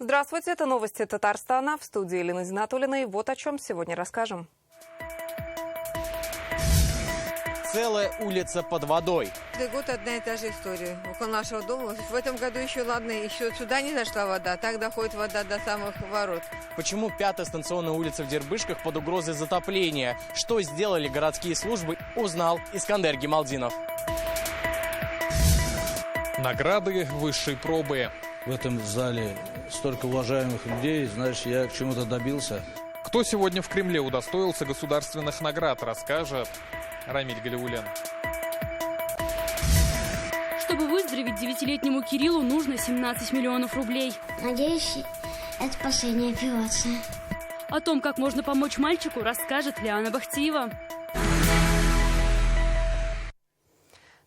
Здравствуйте, это новости Татарстана. В студии Елена Зинатуллина. И вот о чем сегодня расскажем. Целая улица под водой. Каждый год одна и та же история. Около нашего дома. В этом году еще, ладно, еще сюда не зашла вода. Так доходит вода до самых ворот. Почему 5-я станционная улица в Дербышках под угрозой затопления? Что сделали городские службы, узнал Искандер Гималдинов. Награды высшей пробы. В этом зале столько уважаемых людей, знаешь, я к чему-то добился. Кто сегодня в Кремле удостоился государственных наград, расскажет Рамиль Галиуллин. Чтобы выздороветь 9-летнему Кириллу, нужно 17 миллионов рублей. Надеюсь, это последняя операция. О том, как можно помочь мальчику, расскажет Лиана Бахтиева.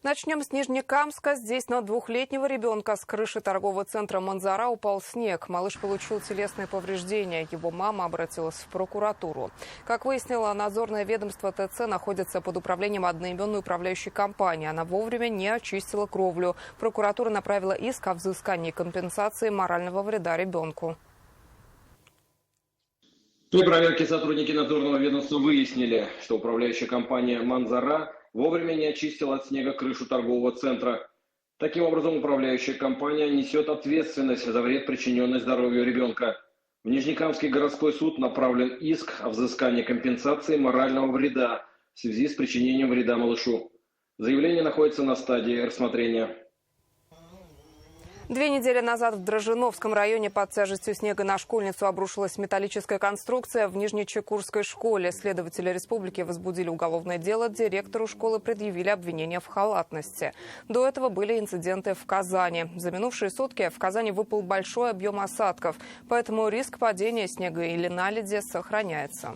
Начнем с Нижнекамска. Здесь на 2-летнего ребенка с крыши торгового центра «Манзара» упал снег. Малыш получил телесные повреждения. Его мама обратилась в прокуратуру. Как выяснило надзорное ведомство, ТЦ находится под управлением одноименной управляющей компании. Она вовремя не очистила кровлю. Прокуратура направила иск о взыскании компенсации морального вреда ребенку. При проверке сотрудники надзорного ведомства выяснили, что управляющая компания «Манзара» вовремя не очистила от снега крышу торгового центра. Таким образом, управляющая компания несет ответственность за вред, причиненный здоровью ребенка. В Нижнекамский городской суд направлен иск о взыскании компенсации морального вреда в связи с причинением вреда малышу. Заявление находится на стадии рассмотрения. 2 недели назад в Дрожжиновском районе под тяжестью снега на школьницу обрушилась металлическая конструкция в Нижнечекурской школе. Следователи республики возбудили уголовное дело. Директору школы предъявили обвинение в халатности. До этого были инциденты в Казани. За минувшие сутки в Казани выпал большой объем осадков, поэтому риск падения снега или наледи сохраняется.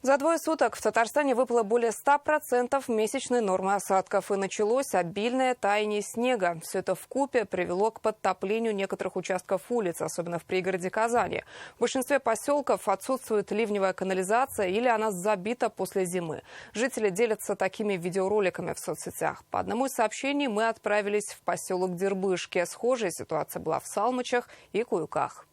За 2 суток в Татарстане выпало более 100% месячной нормы осадков. И началось обильное таяние снега. Все это вкупе привело к подтоплению некоторых участков улиц, особенно в пригороде Казани. В большинстве поселков отсутствует ливневая канализация или она забита после зимы. Жители делятся такими видеороликами в соцсетях. По одному из сообщений мы отправились в поселок Дербышки. Схожая ситуация была в Салмычах и Куюках.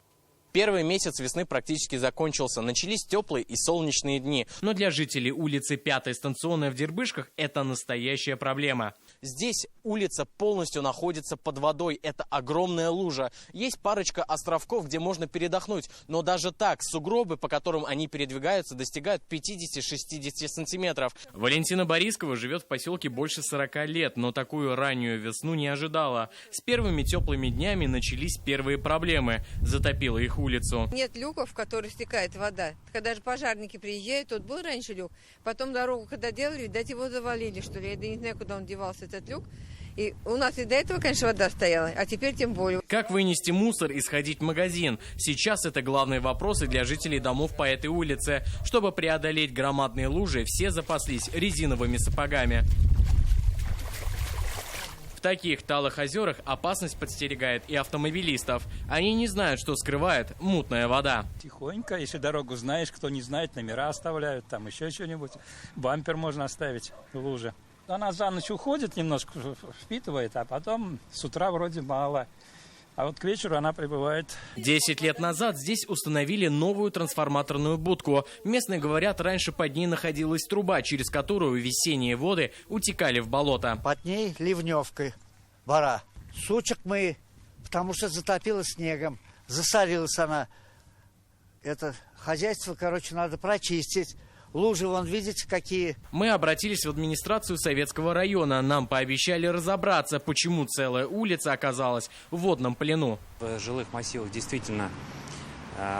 Первый месяц весны практически закончился. Начались теплые и солнечные дни. Но для жителей улицы 5-й станционной в Дербышках это настоящая проблема. Здесь улица полностью находится под водой. Это огромная лужа. Есть парочка островков, где можно передохнуть. Но даже так, сугробы, по которым они передвигаются, достигают 50-60 сантиметров. Валентина Борискова живет в поселке больше 40 лет, но такую раннюю весну не ожидала. С первыми теплыми днями начались первые проблемы. Затопило их улицу. Нет люков, в которые стекает вода. Когда же пожарники приезжают, тут был раньше люк. Потом дорогу когда делали, видать, его завалили, что ли. Я не знаю, куда он девался, этот люк. И у нас и до этого, конечно, вода стояла, а теперь тем более. Как вынести мусор и сходить в магазин? Сейчас это главные вопросы для жителей домов по этой улице. Чтобы преодолеть громадные лужи, все запаслись резиновыми сапогами. В таких талых озерах опасность подстерегает и автомобилистов. Они не знают, что скрывает мутная вода. Тихонько, если дорогу знаешь, кто не знает, номера оставляют, там еще что-нибудь. Бампер можно оставить в луже. Она за ночь уходит, немножко впитывает, а потом с утра вроде мало. А вот к вечеру она прибывает. 10 лет назад здесь установили новую трансформаторную будку. Местные говорят, раньше под ней находилась труба, через которую весенние воды утекали в болото. Под ней ливневка, вора. Сучек мы, потому что затопило снегом. Засорилась она. Это хозяйство, короче, надо прочистить. Лужи, вон, видите, какие. Мы обратились в администрацию Советского района. Нам пообещали разобраться, почему целая улица оказалась в водном плену. В жилых массивах действительно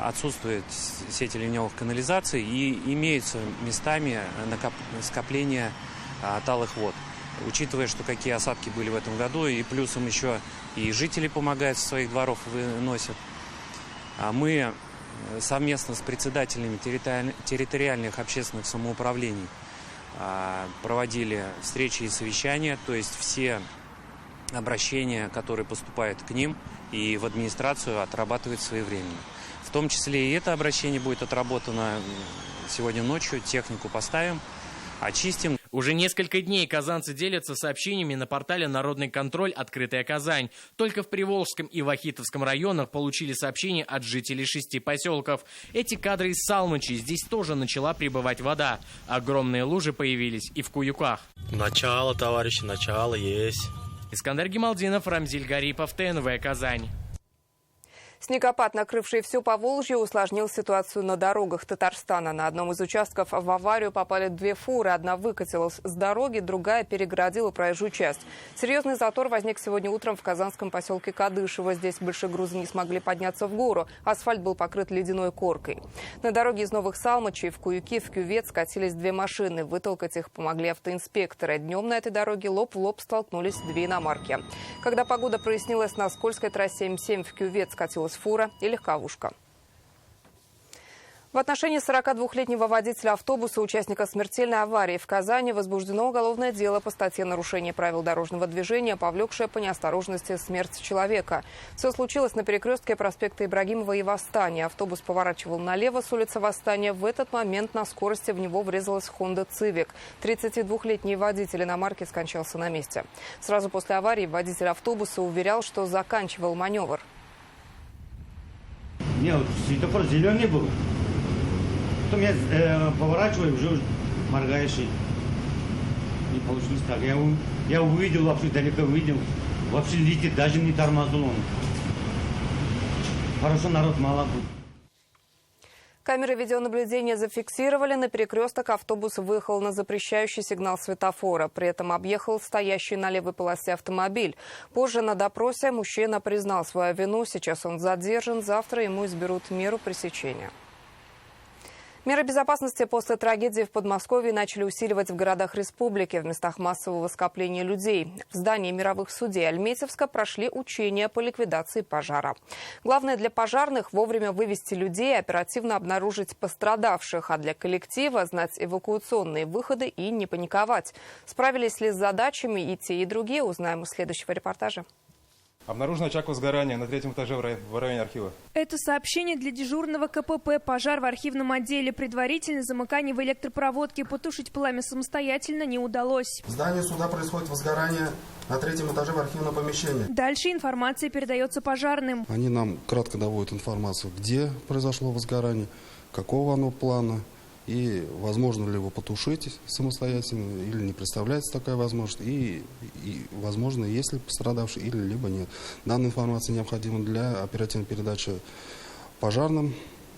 отсутствует сеть ливневых канализаций и имеются местами скопления талых вод. Учитывая, что какие осадки были в этом году, и плюсом еще и жители помогают со своих дворов, выносят, мы совместно с председателями территориальных общественных самоуправлений проводили встречи и совещания, то есть все обращения, которые поступают к ним и в администрацию, отрабатывают своевременно. В том числе и это обращение будет отработано сегодня ночью, технику поставим, очистим. Уже несколько дней казанцы делятся сообщениями на портале «Народный контроль. Открытая Казань». Только в Приволжском и Вахитовском районах получили сообщения от жителей 6 поселков. Эти кадры из Салмычи. Здесь тоже начала прибывать вода. Огромные лужи появились и в Куюках. Начало, товарищи, начало есть. Искандер Гималдинов, Рамзиль Гарипов, ТНВ «Казань». Снегопад, накрывший всю Поволжье, усложнил ситуацию на дорогах Татарстана. На одном из участков в аварию попали 2 фуры. Одна выкатилась с дороги, другая перегородила проезжую часть. Серьезный затор возник сегодня утром в казанском поселке Кадышево. Здесь большие грузы не смогли подняться в гору. Асфальт был покрыт ледяной коркой. На дороге из Новых Салмычей в Куюки, в Кювет скатились 2 машины. Вытолкать их помогли автоинспекторы. Днем на этой дороге лоб в лоб столкнулись 2 иномарки. Когда погода прояснилась, на скользкой трассе М7 в Кювет скатилась фура и легковушка. В отношении 42-летнего водителя автобуса, участника смертельной аварии в Казани, возбуждено уголовное дело по статье «Нарушение правил дорожного движения, повлекшее по неосторожности смерть человека». Все случилось на перекрестке проспекта Ибрагимова и Восстания. Автобус поворачивал налево с улицы Восстания. В этот момент на скорости в него врезалась Honda Civic. 32-летний водитель иномарки скончался на месте. Сразу после аварии водитель автобуса уверял, что заканчивал маневр. Не, вот светофор зеленый был. Потом я поворачиваю, уже моргаешь. Не получилось так. Я увидел, вообще далеко увидел. Вообще летит, даже не тормознул он. Хорошо, народ мало был. Камеры видеонаблюдения зафиксировали. На перекресток автобус выехал на запрещающий сигнал светофора. При этом объехал стоящий на левой полосе автомобиль. Позже на допросе мужчина признал свою вину. Сейчас он задержан. Завтра ему изберут меру пресечения. Меры безопасности после трагедии в Подмосковье начали усиливать в городах республики, в местах массового скопления людей. В здании мировых судей Альметьевска прошли учения по ликвидации пожара. Главное для пожарных – вовремя вывести людей, оперативно обнаружить пострадавших, а для коллектива – знать эвакуационные выходы и не паниковать. Справились ли с задачами и те, и другие, узнаем из следующего репортажа. Обнаружен очаг возгорания на 3-м этаже в районе архива. Это сообщение для дежурного КПП. Пожар в архивном отделе. Предварительно замыкание в электропроводке. Потушить пламя самостоятельно не удалось. В здании суда происходит возгорание на 3-м этаже в архивном помещении. Дальше информация передается пожарным. Они нам кратко доводят информацию, где произошло возгорание, какого оно плана. И возможно ли его потушить самостоятельно, или не представляется такая возможность, и возможно, есть ли пострадавший, или либо нет. Данная информация необходима для оперативной передачи пожарным,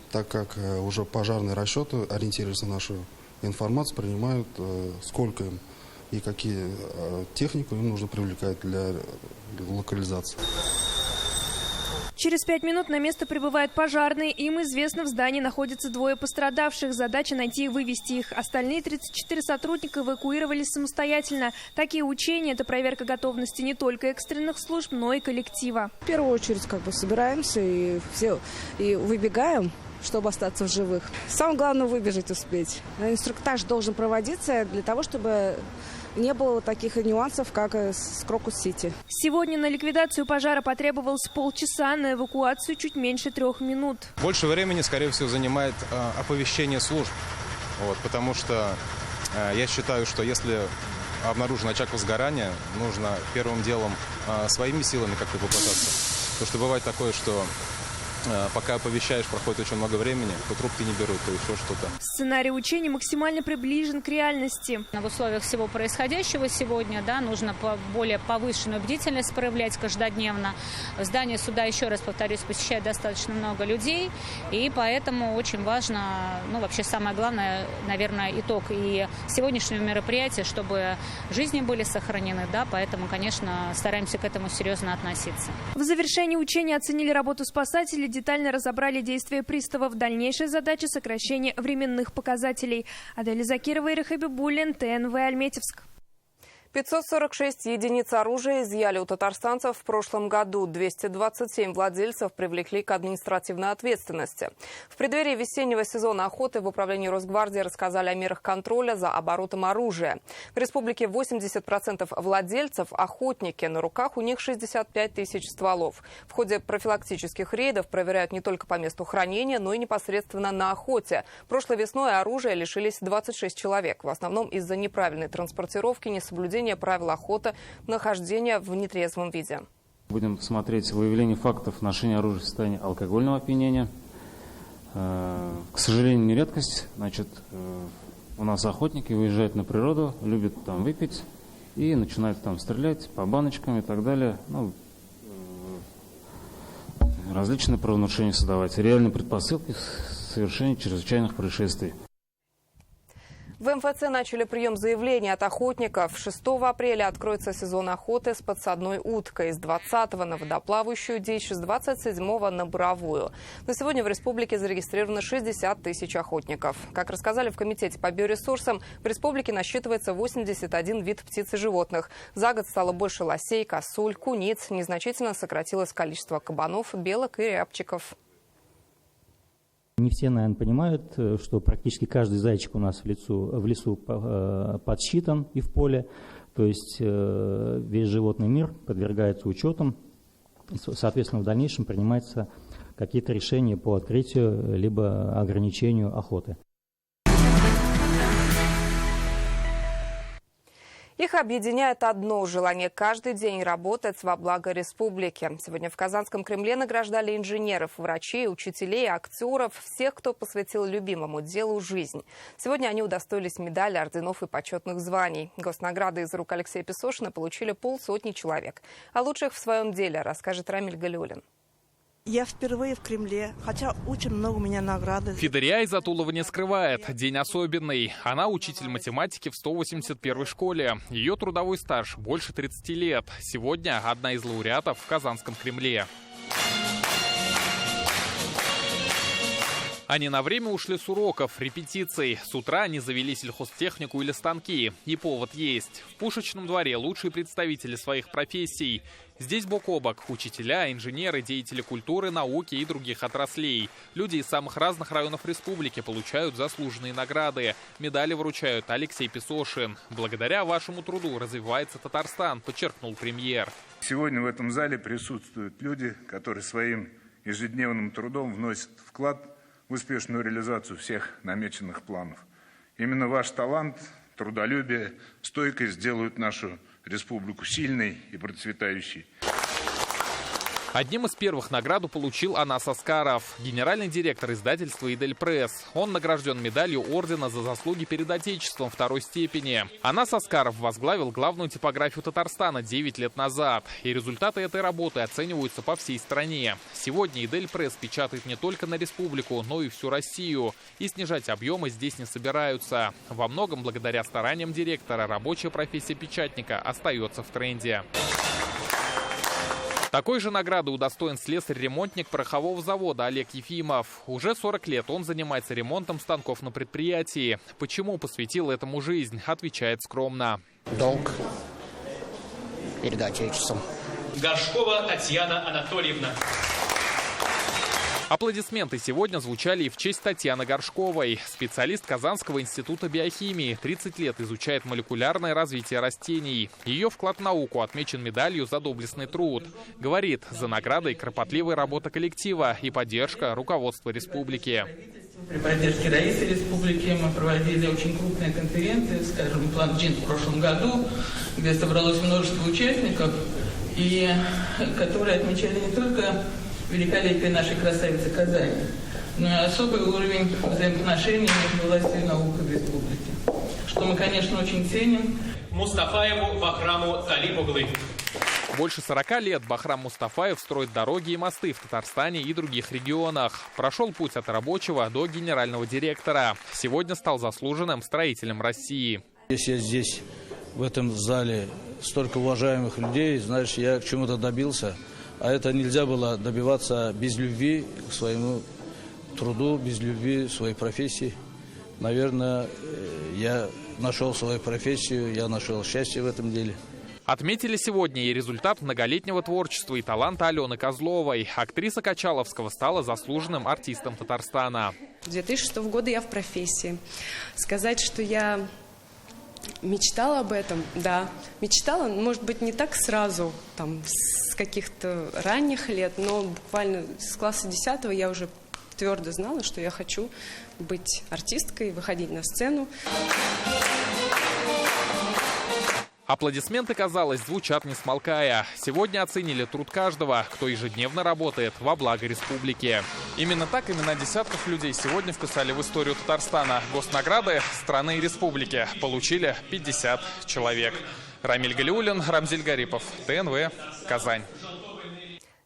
так как уже пожарные расчеты, ориентируясь на нашу информацию, принимают, сколько им и какие технику им нужно привлекать для локализации. Через 5 минут на место прибывают пожарные. Им известно, в здании находятся 2 пострадавших. Задача найти и вывести их. Остальные 34 сотрудника эвакуировались самостоятельно. Такие учения – это проверка готовности не только экстренных служб, но и коллектива. В первую очередь собираемся и выбегаем, чтобы остаться в живых. Самое главное – выбежать успеть. Инструктаж должен проводиться для того, чтобы не было таких нюансов, как с Крокус-Сити. Сегодня на ликвидацию пожара потребовалось полчаса, на эвакуацию чуть меньше 3 минут. Больше времени, скорее всего, занимает оповещение служб. Потому что я считаю, что если обнаружен очаг возгорания, нужно первым делом своими силами как-то попытаться. Потому что бывает такое, что пока оповещаешь, проходит очень много времени, то трубки не берут, то еще что-то. Сценарий учений максимально приближен к реальности. В условиях всего происходящего сегодня нужно более повышенную бдительность проявлять каждодневно. В здании суда, еще раз повторюсь, посещает достаточно много людей, и поэтому очень важно, вообще самое главное, наверное, итог и сегодняшнего мероприятия, чтобы жизни были сохранены, поэтому, конечно, стараемся к этому серьезно относиться. В завершении учения оценили работу спасателей, детально разобрали действия приставов. Дальнейшая задача – сокращение временных показателей. Адель Закирова и Рахабибуллин, ТНВ Альметьевск. 546 единиц оружия изъяли у татарстанцев в прошлом году. 227 владельцев привлекли к административной ответственности. В преддверии весеннего сезона охоты в управлении Росгвардии рассказали о мерах контроля за оборотом оружия. В республике 80% владельцев – охотники. На руках у них 65 тысяч стволов. В ходе профилактических рейдов проверяют не только по месту хранения, но и непосредственно на охоте. Прошлой весной оружия лишились 26 человек. В основном из-за неправильной транспортировки, несоблюдения правил охоты, нахождения в нетрезвом виде. Будем смотреть выявление фактов ношения оружия в состоянии алкогольного опьянения. К сожалению, не редкость. У нас охотники выезжают на природу, любят там выпить и начинают там стрелять по баночкам и так далее. Различные правонарушения создавать. Реальные предпосылки совершения чрезвычайных происшествий. В МФЦ начали прием заявлений от охотников. 6 апреля откроется сезон охоты с подсадной уткой. С 20-го на водоплавающую дичь, с 27-го на буровую. На сегодня в республике зарегистрировано 60 тысяч охотников. Как рассказали в Комитете по биоресурсам, в республике насчитывается 81 вид птиц и животных. За год стало больше лосей, косуль, куниц. Незначительно сократилось количество кабанов, белок и рябчиков. Не все, наверное, понимают, что практически каждый зайчик у нас в лесу подсчитан и в поле. То есть весь животный мир подвергается учетам. Соответственно, в дальнейшем принимаются какие-то решения по открытию либо ограничению охоты. Их объединяет одно – желание каждый день работать во благо республики. Сегодня в Казанском Кремле награждали инженеров, врачей, учителей, актеров, всех, кто посвятил любимому делу жизнь. Сегодня они удостоились медалей, орденов и почетных званий. Госнаграды из рук Алексея Песошина получили 50 человек. О лучших в своем деле расскажет Рамиль Галиуллин. Я впервые в Кремле, хотя очень много у меня награды. Фидерия из Атулова не скрывает. День особенный. Она учитель математики в 181-й школе. Ее трудовой стаж больше 30 лет. Сегодня одна из лауреатов в Казанском Кремле. Они на время ушли с уроков, репетиций. С утра они завели сельхозтехнику или станки. И повод есть. В Пушечном дворе лучшие представители своих профессий. Здесь бок о бок учителя, инженеры, деятели культуры, науки и других отраслей. Люди из самых разных районов республики получают заслуженные награды. Медали вручают Алексей Песошин. Благодаря вашему труду развивается Татарстан, подчеркнул премьер. Сегодня в этом зале присутствуют люди, которые своим ежедневным трудом вносят вклад в успешную реализацию всех намеченных планов. Именно ваш талант, трудолюбие, стойкость сделают нашу республику сильной и процветающей. Одним из первых награду получил Анас Аскаров, генеральный директор издательства «Идель Пресс». Он награжден медалью ордена за заслуги перед Отечеством второй степени. Анас Аскаров возглавил главную типографию Татарстана 9 лет назад. И результаты этой работы оцениваются по всей стране. Сегодня «Идель Пресс» печатает не только на республику, но и всю Россию. И снижать объемы здесь не собираются. Во многом благодаря стараниям директора рабочая профессия печатника остается в тренде. Такой же награды удостоен слесарь-ремонтник порохового завода Олег Ефимов. Уже 40 лет он занимается ремонтом станков на предприятии. Почему посвятил этому жизнь, отвечает скромно. Долг перед Отечеством. Горшкова Татьяна Анатольевна. Аплодисменты сегодня звучали и в честь Татьяны Горшковой. Специалист Казанского института биохимии. 30 лет изучает молекулярное развитие растений. Ее вклад в науку отмечен медалью за доблестный труд. Говорит, за наградой кропотливая работа коллектива и поддержка руководства республики. При поддержке Раисы Республики мы проводили очень крупные конференции, скажем, «План Джин» в прошлом году, где собралось множество участников, и которые отмечали не только великолепие нашей красавицы Казани, но и особый уровень взаимоотношений между властью и наукой в республике, что мы, конечно, очень ценим. Мустафаеву Бахраму Талибоглы. Больше 40 лет Бахрам Мустафаев строит дороги и мосты в Татарстане и других регионах. Прошел путь от рабочего до генерального директора. Сегодня стал заслуженным строителем России. Если я здесь, в этом зале, столько уважаемых людей, знаешь, я к чему-то добился. А это нельзя было добиваться без любви к своему труду, без любви к своей профессии. Наверное, я нашел свою профессию, я нашел счастье в этом деле. Отметили сегодня и результат многолетнего творчества и таланта Алены Козловой. Актриса Качаловского стала заслуженным артистом Татарстана. С 2006 года я в профессии. Сказать, что я мечтала об этом, да. Мечтала, может быть, не так сразу, там, с каких-то ранних лет, но буквально с класса 10 я уже твердо знала, что я хочу быть артисткой, выходить на сцену. Аплодисменты, казалось, звучат не смолкая. Сегодня оценили труд каждого, кто ежедневно работает во благо республики. Именно так имена десятков людей сегодня вписали в историю Татарстана. Госнаграды страны и республики получили 50 человек. Рамиль Галиуллин, Рамзиль Гарипов, ТНВ, Казань.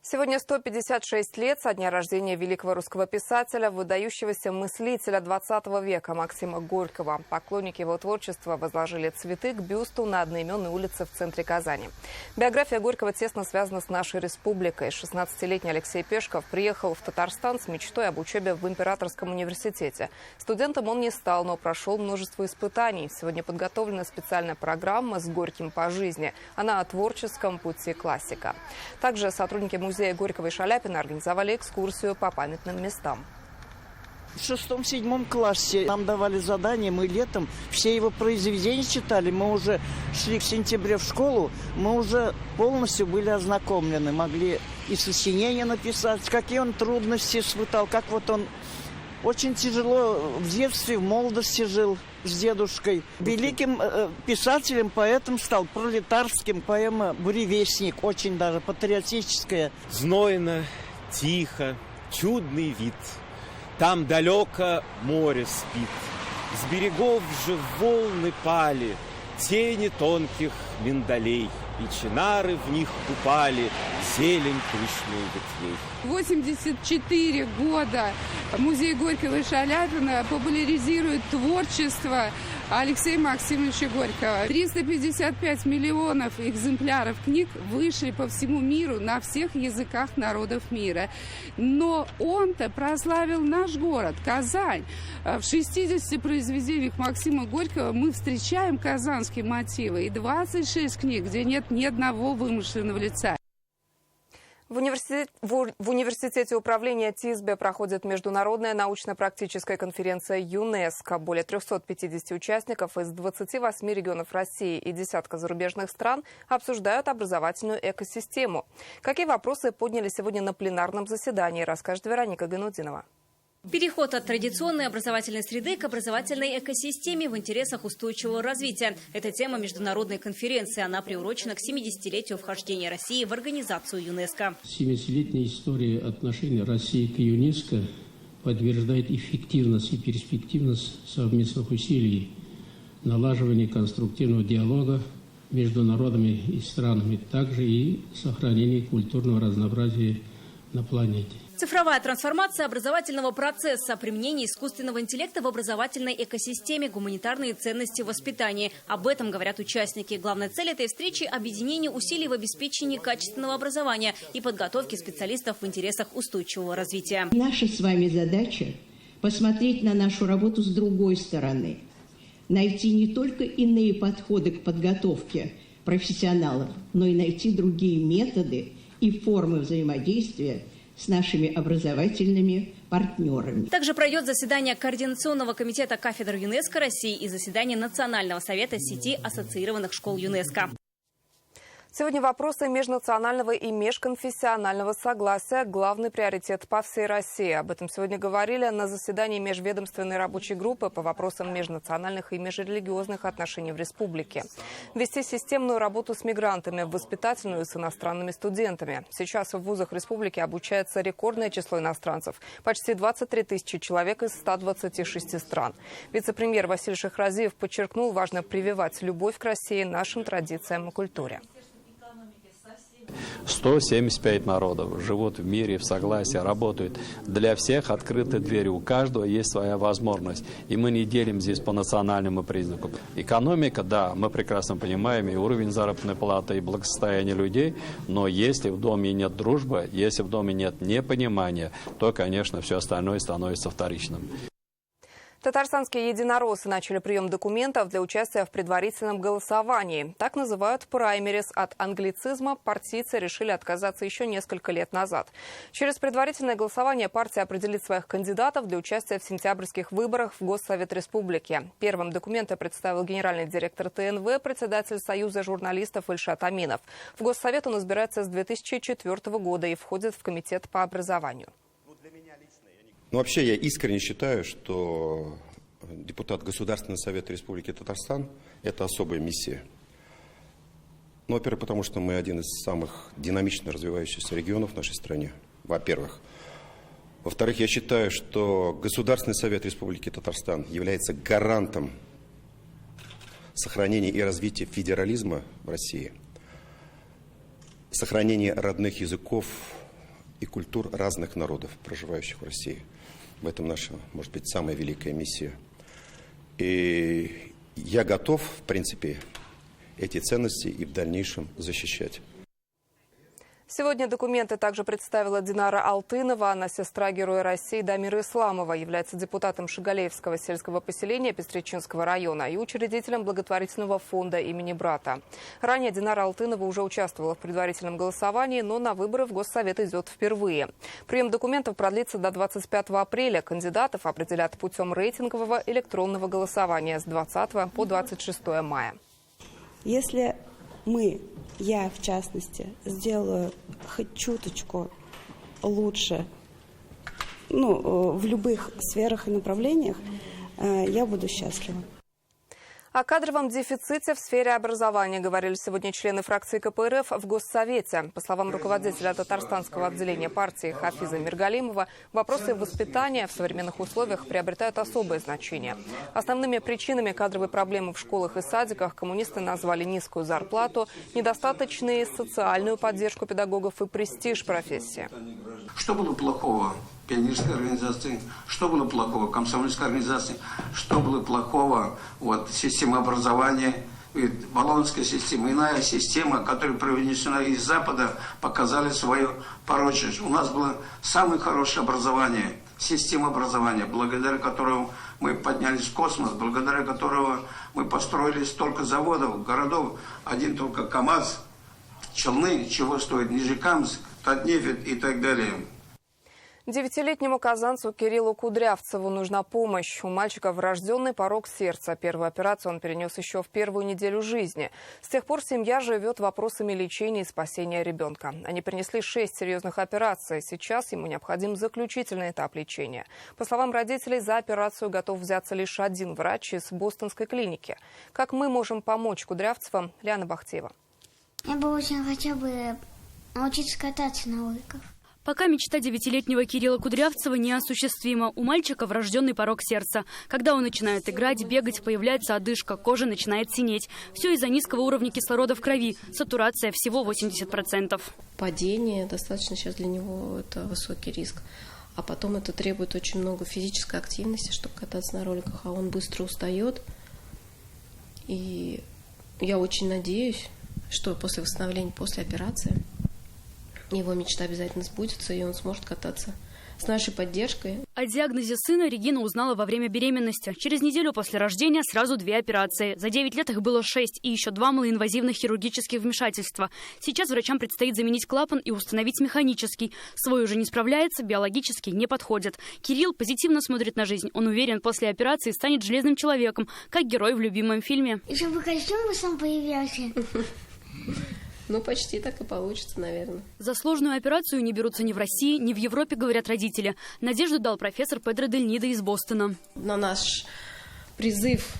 Сегодня 156 лет со дня рождения великого русского писателя, выдающегося мыслителя 20 века Максима Горького. Поклонники его творчества возложили цветы к бюсту на одноименной улице в центре Казани. Биография Горького тесно связана с нашей республикой. 16-летний Алексей Пешков приехал в Татарстан с мечтой об учебе в Императорском университете. Студентом он не стал, но прошел множество испытаний. Сегодня подготовлена специальная программа «С Горьким по жизни». Она о творческом пути классика. Также сотрудники музея Горького и Шаляпина организовали экскурсию по памятным местам. В 6-7 классе нам давали задание, мы летом все его произведения читали. Мы уже шли в сентябре в школу, мы уже полностью были ознакомлены. Могли и сочинения написать, какие он трудности испытал, как вот он очень тяжело в детстве, в молодости жил с дедушкой. Великим писателем, поэтом стал, пролетарским, поэма «Буревестник», очень даже патриотическая. Знойно, тихо, чудный вид. Там далеко море спит. С берегов же волны пали, тени тонких миндалей. И чинары в них купали зелень пышную ветвей. 84 года музей Горького и Шаляпина популяризирует творчество Алексея Максимовича Горького. 355 миллионов экземпляров книг вышли по всему миру на всех языках народов мира. Но он-то прославил наш город, Казань. В 60 произведениях Максима Горького мы встречаем казанские мотивы. И 26 книг, где нет ни одного вымышленного лица. В университете управления ТИСБ проходит международная научно-практическая конференция ЮНЕСКО. Более 350 участников из 28 регионов России и десятка зарубежных стран обсуждают образовательную экосистему. Какие вопросы подняли сегодня на пленарном заседании, расскажет Вероника Ганудинова. Переход от традиционной образовательной среды к образовательной экосистеме в интересах устойчивого развития. Это тема международной конференции. Она приурочена к 70-летию вхождения России в организацию ЮНЕСКО. 70-летняя история отношений России к ЮНЕСКО подтверждает эффективность и перспективность совместных усилий, налаживания конструктивного диалога между народами и странами, также и сохранение культурного разнообразия на планете. Цифровая трансформация образовательного процесса, применение искусственного интеллекта в образовательной экосистеме, гуманитарные ценности в воспитании. Об этом говорят участники. Главная цель этой встречи – объединение усилий в обеспечении качественного образования и подготовки специалистов в интересах устойчивого развития. Наша с вами задача – посмотреть на нашу работу с другой стороны. Найти не только иные подходы к подготовке профессионалов, но и найти другие методы и формы взаимодействия с нашими образовательными партнерами. Также пройдет заседание Координационного комитета кафедр ЮНЕСКО России и заседание Национального совета сети ассоциированных школ ЮНЕСКО. Сегодня вопросы межнационального и межконфессионального согласия – главный приоритет по всей России. Об этом сегодня говорили на заседании межведомственной рабочей группы по вопросам межнациональных и межрелигиозных отношений в республике. Вести системную работу с мигрантами, воспитательную с иностранными студентами. Сейчас в вузах республики обучается рекордное число иностранцев – почти 23 тысячи человек из 126 стран. Вице-премьер Василий Шахразиев подчеркнул, важно прививать любовь к России, нашим традициям и культуре. 175 народов живут в мире, в согласии, работают. Для всех открыты двери, у каждого есть своя возможность. И мы не делим здесь по национальному признаку. Экономика, да, мы прекрасно понимаем, и уровень заработной платы, и благосостояние людей, но если в доме нет дружбы, если в доме нет непонимания, то, конечно, все остальное становится вторичным. Татарстанские единороссы начали прием документов для участия в предварительном голосовании. Так называют праймерис. От англицизма партийцы решили отказаться еще несколько лет назад. Через предварительное голосование партия определит своих кандидатов для участия в сентябрьских выборах в Госсовет Республики. Первым документы представил генеральный директор ТНВ, председатель Союза журналистов Ильшат Аминов. В Госсовет он избирается с 2004 года и входит в комитет по образованию. Ну, вообще, я искренне считаю, что депутат Государственного совета Республики Татарстан – это особая миссия. Ну, во-первых, потому что мы один из самых динамично развивающихся регионов в нашей стране, во-первых. Во-вторых, я считаю, что Государственный совет Республики Татарстан является гарантом сохранения и развития федерализма в России, сохранения родных языков и культур разных народов, проживающих в России. В этом наша, может быть, самая великая миссия. И я готов, в принципе, эти ценности и в дальнейшем защищать. Сегодня документы также представила Динара Алтынова. Она сестра Героя России Дамира Исламова, является депутатом Шигалеевского сельского поселения Пестричинского района и учредителем благотворительного фонда имени брата. Ранее Динара Алтынова уже участвовала в предварительном голосовании, но на выборы в Госсовет идет впервые. Прием документов продлится до 25 апреля. Кандидатов определят путем рейтингового электронного голосования с 20 по 26 мая. Если я, в частности, сделаю хоть чуточку лучше, в любых сферах и направлениях, я буду счастлива. О кадровом дефиците в сфере образования говорили сегодня члены фракции КПРФ в Госсовете. По словам руководителя татарстанского отделения партии Хафиза Миргалимова, вопросы воспитания в современных условиях приобретают особое значение. Основными причинами кадровой проблемы в школах и садиках коммунисты назвали низкую зарплату, недостаточную социальную поддержку педагогов и престиж профессии. Что было плохого в пионерской организации, что было плохого в комсомольской организации, что было плохого в системе образования, Болонская система, иная система, которая привнесена из Запада, показали свою порочность. У нас было самое хорошее образование, система образования, благодаря которому мы поднялись в космос, благодаря которому мы построили столько заводов, городов, один только КАМАЗ, Челны, чего стоит Нижекамск, Татнефть и так далее. 9-летнему казанцу Кириллу Кудрявцеву нужна помощь. У мальчика врожденный порок сердца. Первую операцию он перенес еще в первую неделю жизни. С тех пор семья живет вопросами лечения и спасения ребенка. Они перенесли 6 серьезных операций. Сейчас ему необходим заключительный этап лечения. По словам родителей, за операцию готов взяться лишь один врач из бостонской клиники. Как мы можем помочь Кудрявцевым? Лиана Бахтеева. Я бы очень хотела бы научиться кататься на лыжах. Пока мечта 9-летнего Кирилла Кудрявцева неосуществима. У мальчика врожденный порок сердца. Когда он начинает играть, бегать, появляется одышка, кожа начинает синеть. Все из-за низкого уровня кислорода в крови. Сатурация всего 80%. Падение достаточно сейчас для него это высокий риск. А потом это требует очень много физической активности, чтобы кататься на роликах. А он быстро устает. И я очень надеюсь, что после восстановления, после операции, его мечта обязательно сбудется, и он сможет кататься с нашей поддержкой. О диагнозе сына Регина узнала во время беременности. Через неделю после рождения сразу 2 операции. За 9 лет их было 6 и еще 2 малоинвазивных хирургических вмешательства. Сейчас врачам предстоит заменить клапан и установить механический. Свой уже не справляется, биологический не подходит. Кирилл позитивно смотрит на жизнь. Он уверен, после операции станет железным человеком, как герой в любимом фильме. И чтобы костюм сам появился. Почти так и получится, наверное. За сложную операцию не берутся ни в России, ни в Европе, говорят родители. Надежду дал профессор Педро Дель Нидо из Бостона. На наш призыв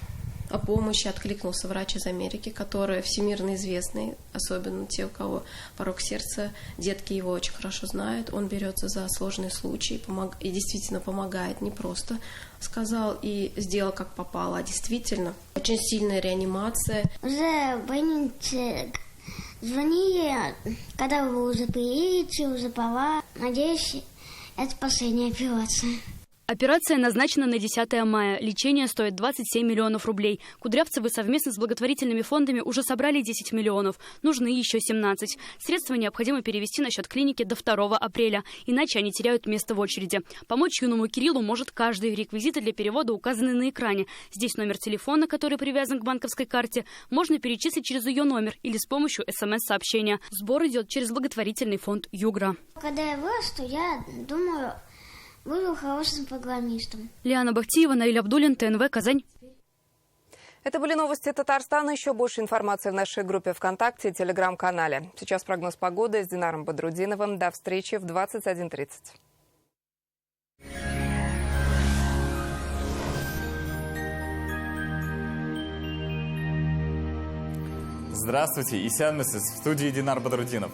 о помощи откликнулся врач из Америки, который всемирно известный, особенно те, у кого порок сердца, детки его очень хорошо знают. Он берется за сложные случаи и действительно помогает, не просто сказал и сделал как попало, а действительно очень сильная реанимация. Уже больница. Звони, когда вы уже приедете, уже пора. Надеюсь, это последняя операция. Операция назначена на 10 мая. Лечение стоит 27 миллионов рублей. Кудрявцевы совместно с благотворительными фондами уже собрали 10 миллионов. Нужны еще 17. Средства необходимо перевести на счет клиники до 2 апреля. Иначе они теряют место в очереди. Помочь юному Кириллу может каждый. Реквизиты для перевода указаны на экране. Здесь номер телефона, который привязан к банковской карте. Можно перечислить через ее номер или с помощью СМС-сообщения. Сбор идет через благотворительный фонд «Югра». Когда я вырасту, я думаю, буду хорошим программистом. Лиана Бахтиева, Наиль Абдуллин, ТНВ, Казань. Это были новости Татарстана. Еще больше информации в нашей группе ВКонтакте и Телеграм-канале. Сейчас прогноз погоды с Динаром Бодрудиновым. До встречи в 21:30. Здравствуйте, Исянмесис, в студии Динар Бодрудинов.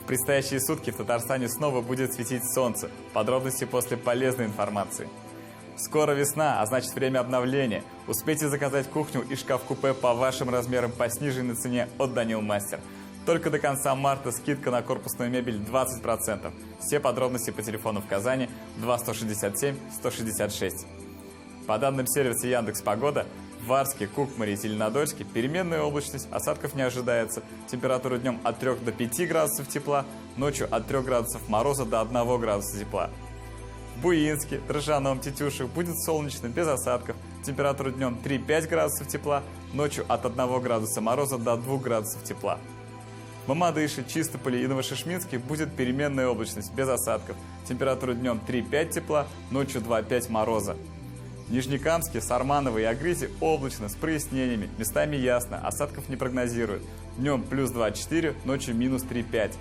В предстоящие сутки в Татарстане снова будет светить солнце. Подробности после полезной информации. Скоро весна, а значит время обновления. Успейте заказать кухню и шкаф-купе по вашим размерам по сниженной цене от Данил Мастер. Только до конца марта скидка на корпусную мебель 20%. Все подробности по телефону в Казани 2-167-166. По данным сервиса Яндекс.Погода, в Варске, Кукмаре и Зеленодольске переменная облачность, осадков не ожидается. Температура днем от 3 до 5 градусов тепла, ночью от 3 градусов мороза до 1 градуса тепла. В Буинске, Дрожжаном, Тетюшах будет солнечно, без осадков. Температура днем 3-5 градусов тепла, ночью от 1 градуса мороза до 2 градусов тепла. В Мамадыше, Чистополе и Новошишминске будет переменная облачность, без осадков. Температура днем 3-5 тепла, ночью 2-5 мороза. В Нижнекамске, Сарманово и Агрите облачно, с прояснениями, местами ясно, осадков не прогнозируют. Днем плюс 2-4, ночью минус 3-5.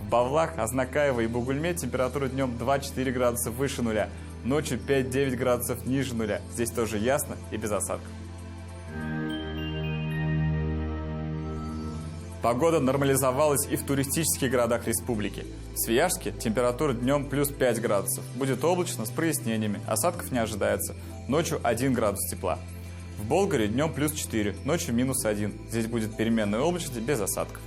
В Бавлах, Азнакаево и Бугульме температура днем 2-4 градуса выше нуля, ночью 5-9 градусов ниже нуля. Здесь тоже ясно и без осадков. Погода нормализовалась и в туристических городах республики. В Свияжске температура днем плюс 5 градусов. Будет облачно, с прояснениями, осадков не ожидается. Ночью 1 градус тепла. В Болгаре днем плюс 4, ночью минус 1. Здесь будет переменная облачность без осадков.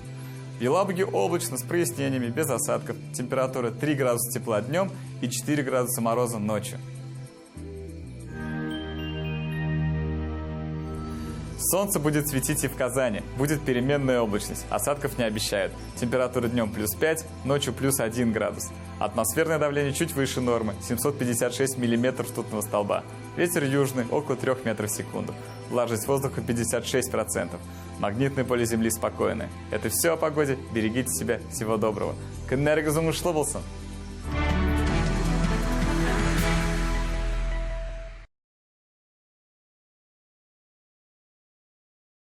В Елабуге облачно, с прояснениями, без осадков. Температура 3 градуса тепла днем и 4 градуса мороза ночью. Солнце будет светить и в Казани. Будет переменная облачность. Осадков не обещают. Температура днем плюс 5, ночью плюс 1 градус. Атмосферное давление чуть выше нормы. 756 миллиметров ртутного столба. Ветер южный, около 3 метров в секунду. Влажность воздуха 56%. Магнитное поле Земли спокойное. Это все о погоде. Берегите себя. Всего доброго. Кеннерго Зумышло Болсон.